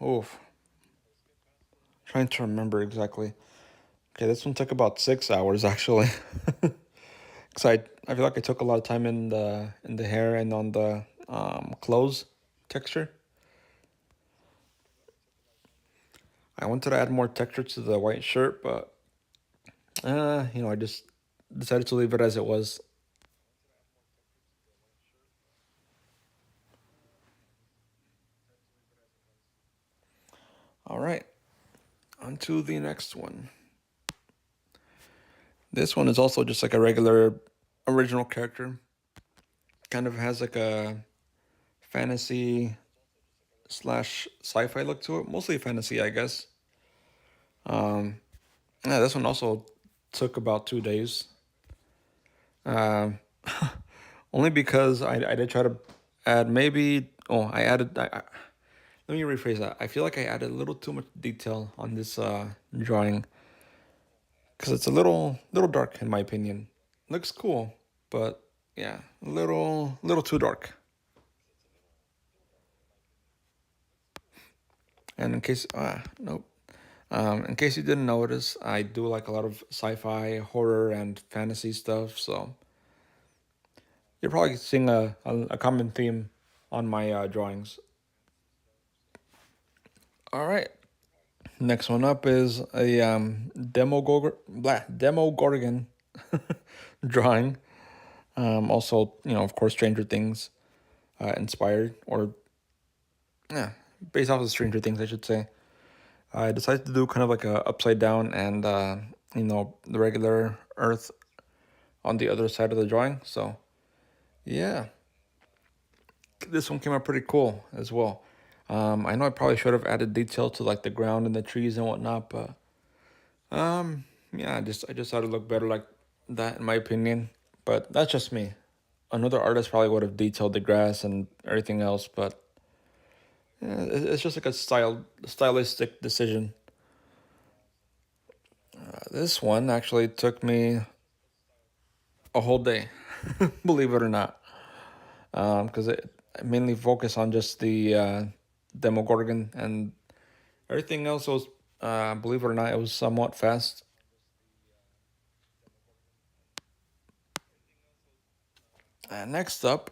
oof, trying to remember exactly. Okay, this one took about 6 hours actually. Cause I feel like I took a lot of time in the hair and on the clothes texture. I wanted to add more texture to the white shirt, but you know, I just decided to leave it as it was. All right, on to the next one. This one is also just like a regular original character. Kind of has like a fantasy slash sci-fi look to it. Mostly fantasy, I guess. Yeah, this one also took about 2 days. Um, only because I did try to add maybe. Oh, I added. Let me rephrase that. I feel like I added a little too much detail on this drawing because it's a little dark in my opinion. Looks cool, but yeah, little too dark. And in case nope. In case you didn't notice, I do like a lot of sci-fi, horror, and fantasy stuff. So you're probably seeing a common theme on my drawings. All right. Next one up is a Demo Gorgon drawing. Also, you know, of course, Stranger Things inspired, or yeah, based off of Stranger Things, I should say. I decided to do kind of like a upside down and you know, the regular Earth on the other side of the drawing. So yeah, this one came out pretty cool as well. I know I probably should have added detail to like the ground and the trees and whatnot, but yeah, I just thought it looked better like that in my opinion. But that's just me. Another artist probably would have detailed the grass and everything else, but yeah, it's just like a stylistic decision. This one actually took me a whole day, believe it or not, because it mainly focused on just the Demogorgon, and everything else was, believe it or not, it was somewhat fast. Next up,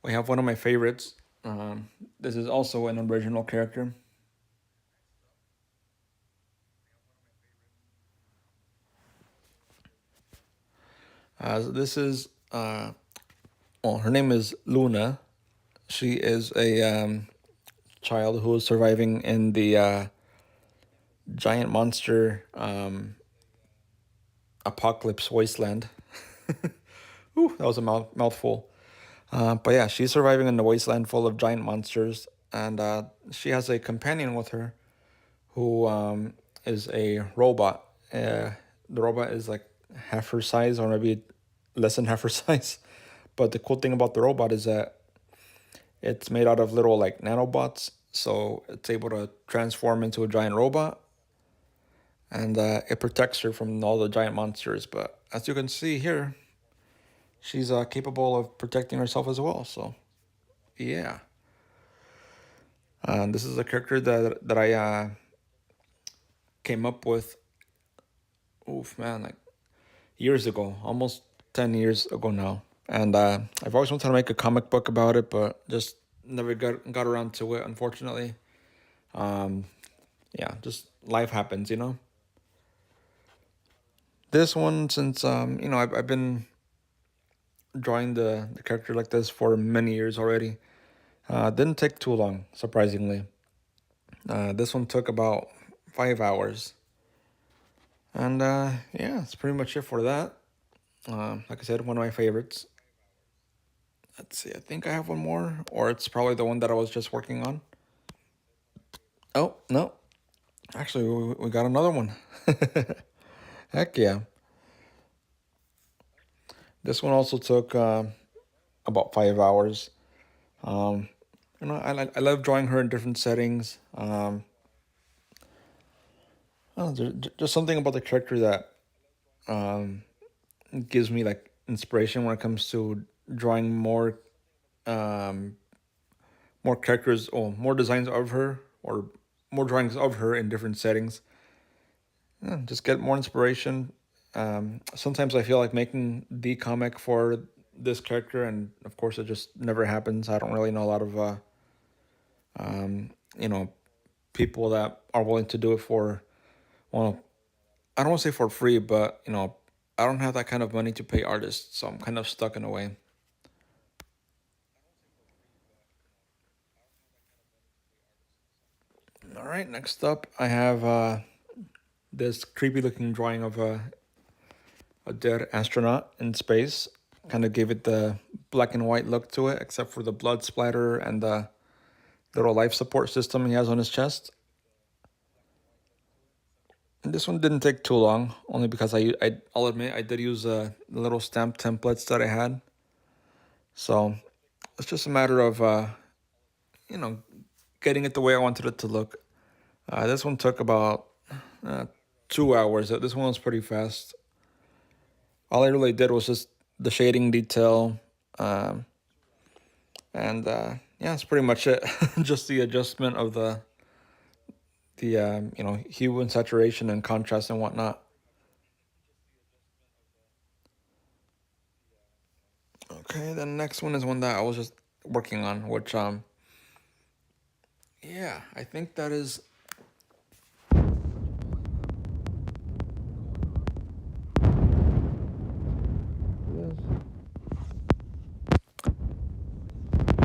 we have one of my favorites. This is also an original character. This is, well, her name is Luna. She is a child who is surviving in the giant monster apocalypse wasteland. Ooh, that was a mouthful. But yeah, she's surviving in the wasteland full of giant monsters, and she has a companion with her who is a robot. The robot is like half her size, or maybe less than half her size. But the cool thing about the robot is that it's made out of little like nanobots, so it's able to transform into a giant robot, and it protects her from all the giant monsters. But as you can see here, she's capable of protecting herself as well. So yeah, this is a character that I came up with. Oof, man, like years ago, almost 10 years ago now. And I've always wanted to make a comic book about it, but just never got around to it, unfortunately. yeah, just life happens, you know. This one, since I've been drawing the character like this for many years already. Didn't take too long, surprisingly. This one took about 5 hours. And yeah, that's pretty much it for that. Like I said, one of my favorites. Let's see, I think I have one more, or it's probably the one that I was just working on. Oh, no. Actually, we got another one. Heck yeah. This one also took about 5 hours. Um, I love drawing her in different settings. Just something about the character that um, gives me like inspiration when it comes to drawing um, more characters or more designs of her or more drawings of her in different settings. Yeah, just get more inspiration. Sometimes I feel like making the comic for this character, and of course, it just never happens. I don't really know a lot of um, you know people that are willing to do it for, well, I don't want to say for free, but I don't have that kind of money to pay artists, so I'm kind of stuck in a way. All right, next up, I have this creepy looking drawing of a dead astronaut in space. Kind of gave it the black and white look to it, except for the blood splatter and the little life support system he has on his chest. And this one didn't take too long, only because I'll admit I did use the little stamp templates that I had. So it's just a matter of you know getting it the way I wanted it to look. This one took about uh, 2 hours. This one was pretty fast. All I really did was just the shading detail, um, and yeah, that's pretty much it. Just the adjustment of the hue and saturation and contrast and whatnot. Okay, the next one is one that I was just working on, which yeah, I think that is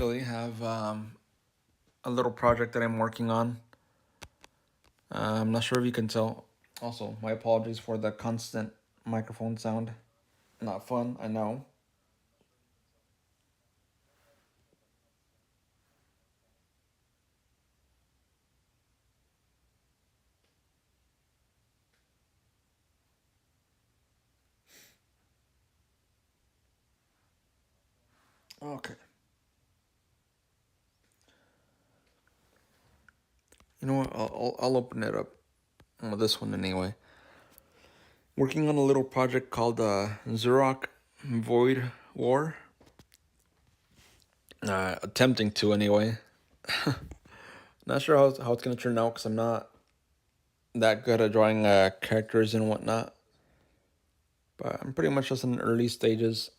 really have a little project that I'm working on. I'm not sure if you can tell. Also, my apologies for the constant microphone sound. Not fun, I know. Okay. You know what? I'll open it up. Well, this one anyway. Working on a little project called Zurok Void War. Attempting to anyway. Not sure how it's gonna turn out because I'm not that good at drawing characters and whatnot. But I'm pretty much just in early stages.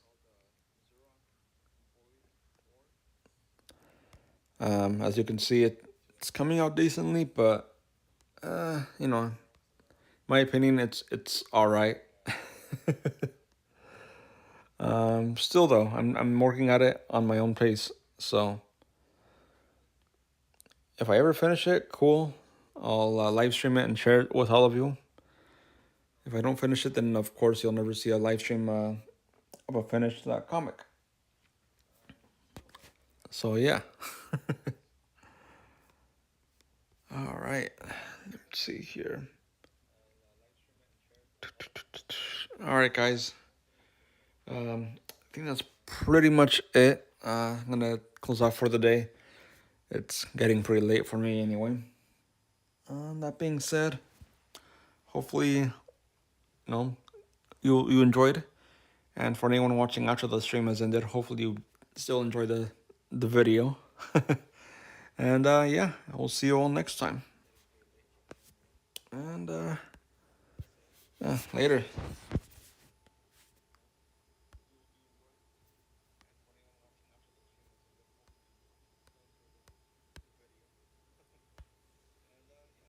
As you can see, it's coming out decently, but my opinion, it's all right. Still though, I'm working at it on my own pace. So if I ever finish it, cool. I'll live stream it and share it with all of you. If I don't finish it, then of course you'll never see a live stream of a finished comic. So yeah. All right. Let's see here. All right, guys. I think that's pretty much it. I'm gonna close off for the day. It's getting pretty late for me anyway. That being said, hopefully, you enjoyed, and for anyone watching after the stream has ended, hopefully you still enjoy the video. And yeah, we'll see you all next time. And yeah, later.